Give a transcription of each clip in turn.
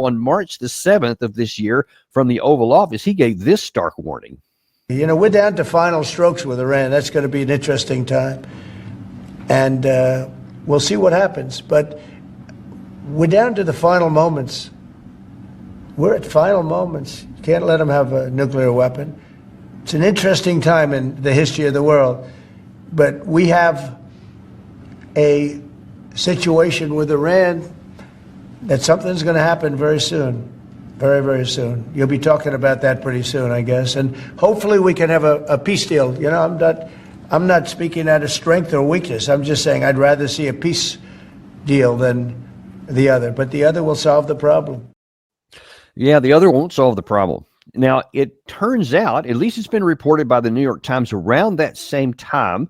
on March the 7th of this year from the Oval Office, he gave this stark warning. You know, we're down to final strokes with Iran. That's going to be an interesting time. And we'll see what happens. But we're down to the final moments. We're at final moments. You can't let them have a nuclear weapon. It's an interesting time in the history of the world. But we have a situation with Iran that something's going to happen very soon. Very, very soon. You'll be talking about that pretty soon, I guess. And hopefully we can have a peace deal. You know, I'm not speaking out of strength or weakness. I'm just saying I'd rather see a peace deal than the other. But the other will solve the problem. Yeah, the other won't solve the problem. Now, it turns out, at least it's been reported by the New York Times around that same time,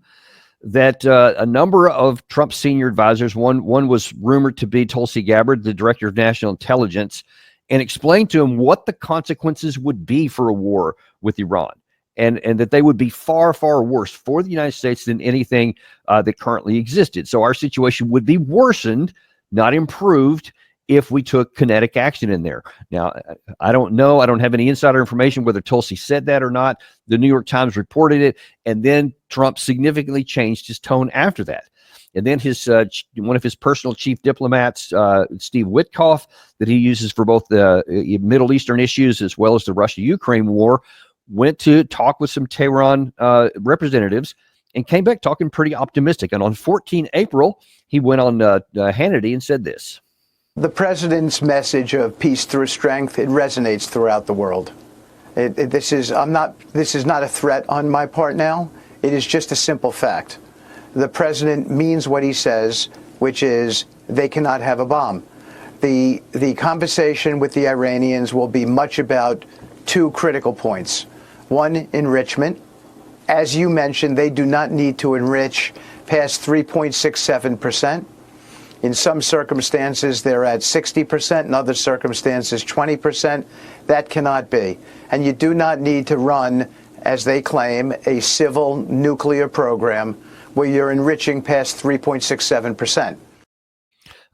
that a number of Trump's senior advisors, one was rumored to be Tulsi Gabbard, the director of national intelligence, and explained to him what the consequences would be for a war with Iran, and that they would be far, far worse for the United States than anything that currently existed. So our situation would be worsened, not improved, if we took kinetic action in there. Now, I don't know. I don't have any insider information whether Tulsi said that or not. The New York Times reported it, and then Trump significantly changed his tone after that. And then his one of his personal chief diplomats, Steve Witkoff, that he uses for both the Middle Eastern issues as well as the Russia-Ukraine war, went to talk with some Tehran representatives and came back talking pretty optimistic. And on 14 April, he went on Hannity and said this. The president's message of peace through strength, it resonates throughout the world. This is not a threat on my part now. It is just a simple fact. The president means what he says, which is they cannot have a bomb. The conversation with the Iranians will be much about two critical points. One, enrichment. As you mentioned, they do not need to enrich past 3.67%. In some circumstances, they're at 60%. In other circumstances, 20%. That cannot be. And you do not need to run, as they claim, a civil nuclear program where you're enriching past 3.67%.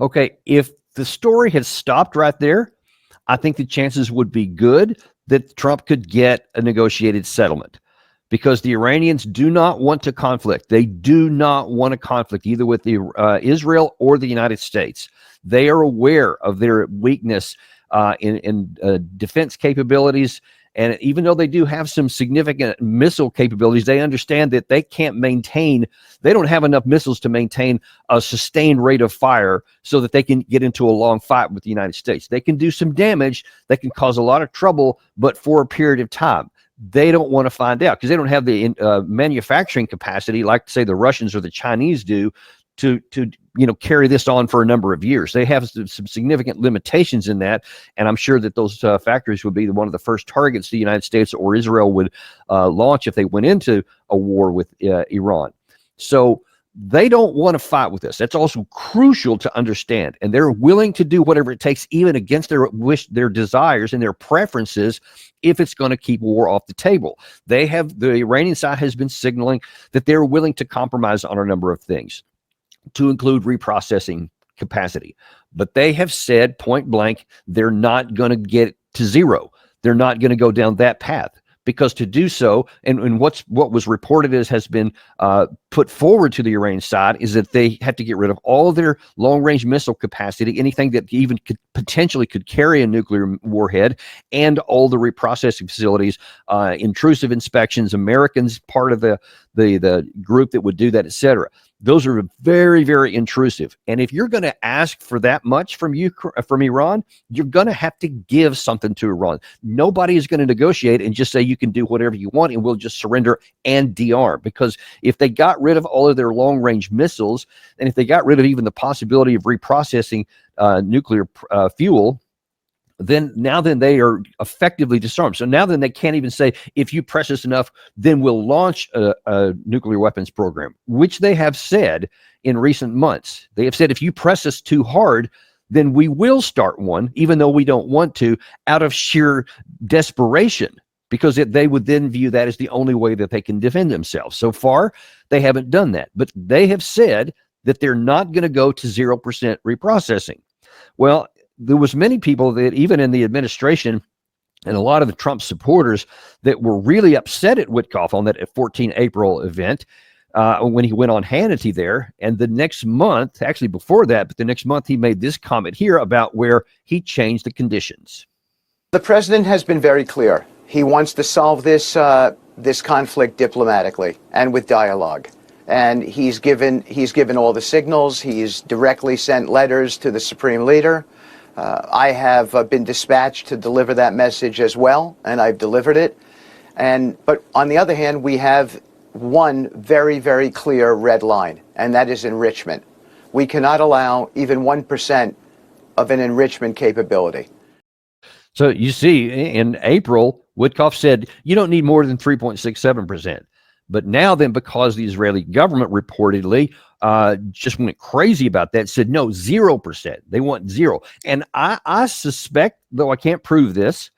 Okay, if the story had stopped right there, I think the chances would be good that Trump could get a negotiated settlement, because the Iranians do not want to conflict. They do not want a conflict either with Israel or the United States. They are aware of their weakness in defense capabilities. And even though they do have some significant missile capabilities, they understand that they don't have enough missiles to maintain a sustained rate of fire so that they can get into a long fight with the United States. They can do some damage, they can cause a lot of trouble, but for a period of time. They don't want to find out because they don't have the manufacturing capacity, like say the Russians or the Chinese do, to carry this on for a number of years. They have some significant limitations in that, and I'm sure that those factories would be one of the first targets the United States or Israel would launch if they went into a war with Iran. So they don't want to fight with us. That's also crucial to understand, and they're willing to do whatever it takes, even against their desires and their preferences, if it's going to keep war off the table. The Iranian side has been signaling that they're willing to compromise on a number of things, to include reprocessing capacity. But they have said point blank, they're not going to get to zero. They're not going to go down that path, because to do so, and what was reported as has been put forward to the Iranian side, is that they have to get rid of all of their long-range missile capacity, anything that even potentially could carry a nuclear warhead, and all the reprocessing facilities, intrusive inspections, Americans part of the group that would do that, etc. Those are very, very intrusive. And if you're going to ask for that much from Iran, you're going to have to give something to Iran. Nobody is going to negotiate and just say you can do whatever you want and we'll just surrender and de-arm. Because if they got rid of all of their long-range missiles, and if they got rid of even the possibility of reprocessing nuclear fuel, then they are effectively disarmed. So now they can't even say, if you press us enough, then we'll launch a nuclear weapons program, which they have said in recent months. They have said, if you press us too hard, then we will start one, even though we don't want to, out of sheer desperation, because they would then view that as the only way that they can defend themselves. So far, they haven't done that, but they have said that they're not going to go to 0% reprocessing. Well, there was many people that even in the administration and a lot of the Trump supporters that were really upset at Witkoff on that 14 April event when he went on Hannity there. And the next month, actually before that, but the next month, he made this comment here about where he changed the conditions. The president has been very clear. He wants to solve this conflict diplomatically and with dialogue. And he's given all the signals. He's directly sent letters to the supreme leader. I have been dispatched to deliver that message as well, and I've delivered it. But on the other hand, we have one very, very clear red line, and that is enrichment. We cannot allow even 1% of an enrichment capability. So you see, in April, Witkoff said, you don't need more than 3.67%. But now then, because the Israeli government reportedly just went crazy about that, said, no, 0%. They want 0. And I suspect, though I can't prove this,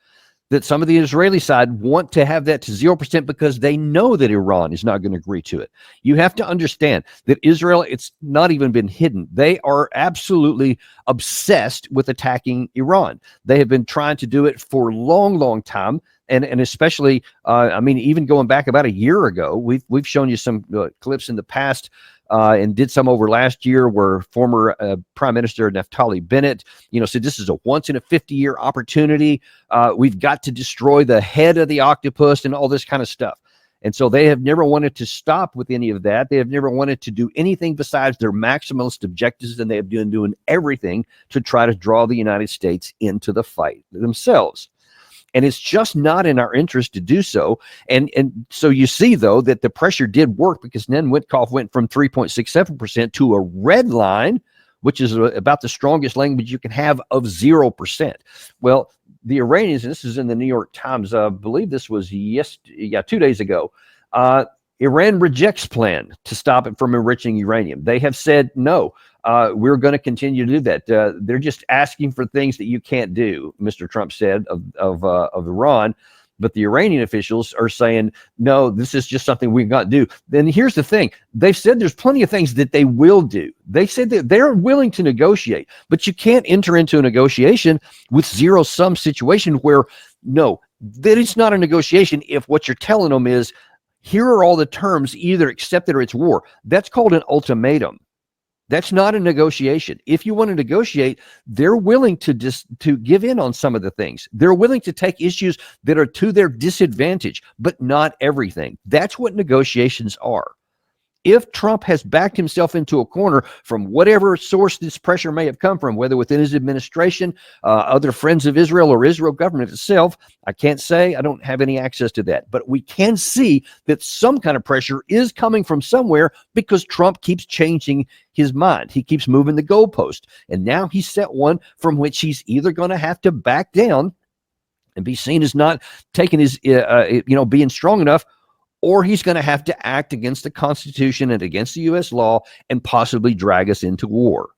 that some of the Israeli side want to have that to 0% because they know that Iran is not going to agree to it. You have to understand that Israel, it's not even been hidden. They are absolutely obsessed with attacking Iran. They have been trying to do it for a long, long time. And especially, I mean, even going back about a year ago, we've shown you some clips in the past and did some over last year where former Prime Minister Naftali Bennett, said this is a once in a 50-year opportunity. We've got to destroy the head of the octopus and all this kind of stuff. And so they have never wanted to stop with any of that. They have never wanted to do anything besides their maximalist objectives, and they have been doing everything to try to draw the United States into the fight themselves. And it's just not in our interest to do so. And so you see, though, that the pressure did work because then Witkoff went from 3.67% to a red line, which is about the strongest language you can have, of 0%. Well, the Iranians, and this is in the New York Times, I believe this was 2 days ago, Iran rejects plan to stop it from enriching uranium. They have said, no, we're going to continue to do that. They're just asking for things that you can't do, Mr. Trump said of Iran. But the Iranian officials are saying, no, this is just something we've got to do. Then here's the thing. They've said there's plenty of things that they will do. They said that they're willing to negotiate, but you can't enter into a negotiation with zero-sum situation where, no, that it's not a negotiation if what you're telling them is, here are all the terms, either accept it or it's war. That's called an ultimatum. That's not a negotiation. If you want to negotiate, they're willing to give in on some of the things. They're willing to take issues that are to their disadvantage, but not everything. That's what negotiations are. If Trump has backed himself into a corner from whatever source this pressure may have come from, whether within his administration, other friends of Israel, or Israel government itself, I can't say. I don't have any access to that. But we can see that some kind of pressure is coming from somewhere because Trump keeps changing his mind. He keeps moving the goalpost. And now he's set one from which he's either going to have to back down and be seen as not taking his, being strong enough, or he's going to have to act against the Constitution and against the U.S. law and possibly drag us into war.